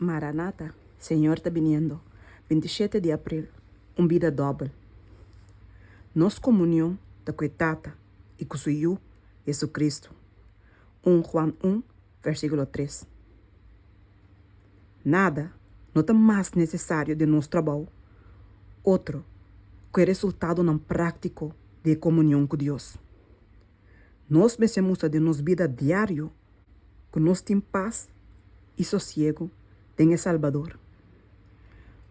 Maranata, Senhor está viniendo. 27 de abril, vida doble. Nossa comunhão está com Tata e com Suyu, Jesus Cristo. 1 Juan 1, versículo 3. Nada não está mais necessário de nosso trabalho. Outro, que é resultado não prático de comunhão com Deus. Nós precisamos de nossa vida diária, que nós temos paz e sossego em Salvador.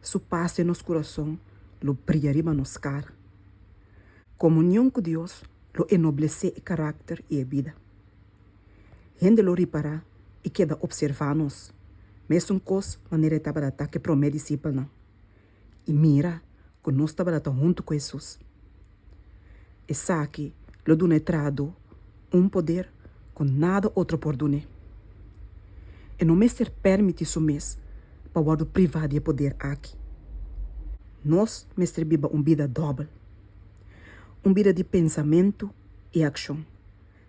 Sua paz em nosso coração, lo brilharia nos cara. Comunhão com Deus, lo enoblece o caráter e a vida. Gente lo reparar e queda observar-nos. Mesmo coisa maneira estava de que promete discípulo. E mira, que nós estava junto com Jesus. E sabe, lo dune trado poder com nada outro por dune. E não me ser permite isso mesmo, para o privado de poder aqui. Nós me viva vida doble. Vida de pensamento e ação,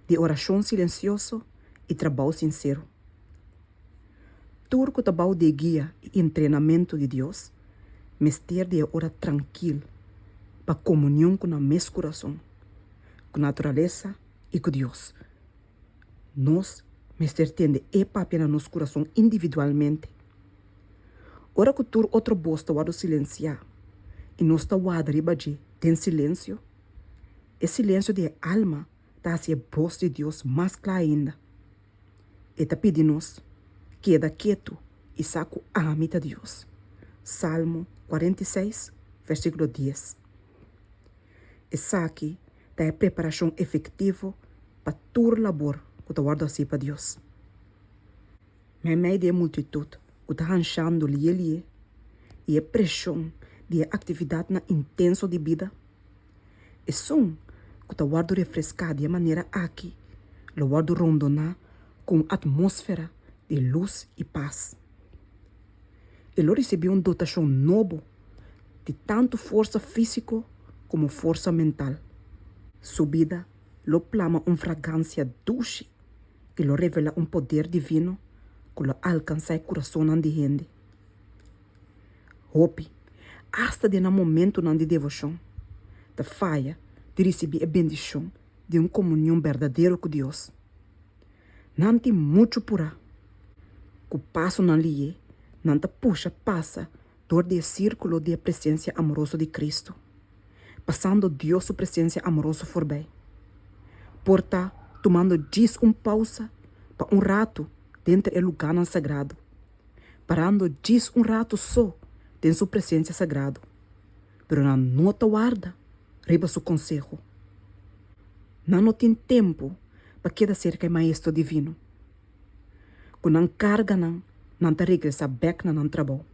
de oração silenciosa e trabalho sincero. Tudo o trabalho de guia e treinamento de Deus, mestre de hora tranquilo, para comunhão com o mesmo coração, com a natureza e com Deus. Nós, mestre, tende e papi no nosso coração individualmente. Ora que tudo outro bosta o silenciar, e nós está guardando tem silêncio, e silêncio de alma está a ser voz de Deus mais clara ainda. E está pedindo nos queda quieto e saco ame a Deus. Salmo 46, versículo 10. E saque está a preparação efetiva para todo labor que está guardando assim para Deus. Mas meio de multitud, que está ranchando ali e a pressão de atividade na intenso de vida, e som que está guardando refrescar de maneira aqui, lo guardo rondonar com atmosfera de luz e paz. Ele recebeu uma dotação nova de tanto força física como força mental. Sua vida lo plama uma fragrância doce que lo revela um poder divino que lo alcança o coração de gente. Hope, hasta de no momento de devoção, da falha de receber a bendição de uma comunhão verdadeira com Deus. Não tem muito por aí. Que o passo não lhe não te puxa, passa, dor de círculo de presença amorosa de Cristo, passando Deus sua presença amorosa por bem. Porta, tomando diz pausa para rato dentro do lugar sagrado, parando diz rato só dentro sua presença sagrada, pero não nota guarda, riba seu conselho. Não tem tempo para quedar cerca do Maestro Divino. Quando não carga, não te regressa back no trabalho.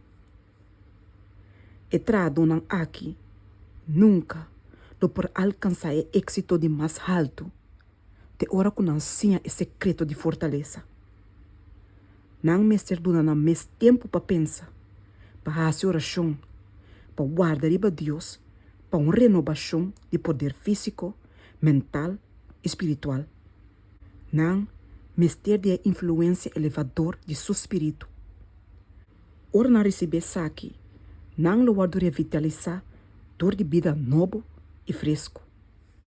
E trado não aqui, nunca, do por alcançar o êxito de mais alto, de hora que não sinha o secreto de fortaleza. Não me ser dando mais tempo para pensar, para fazer oração, para guardar riba Deus, para uma renovação de poder físico, mental e espiritual. Não mestre de influência elevador de seu espírito. Ora não receber saque, não lo guardo revitalizar dor de vida novo e fresco.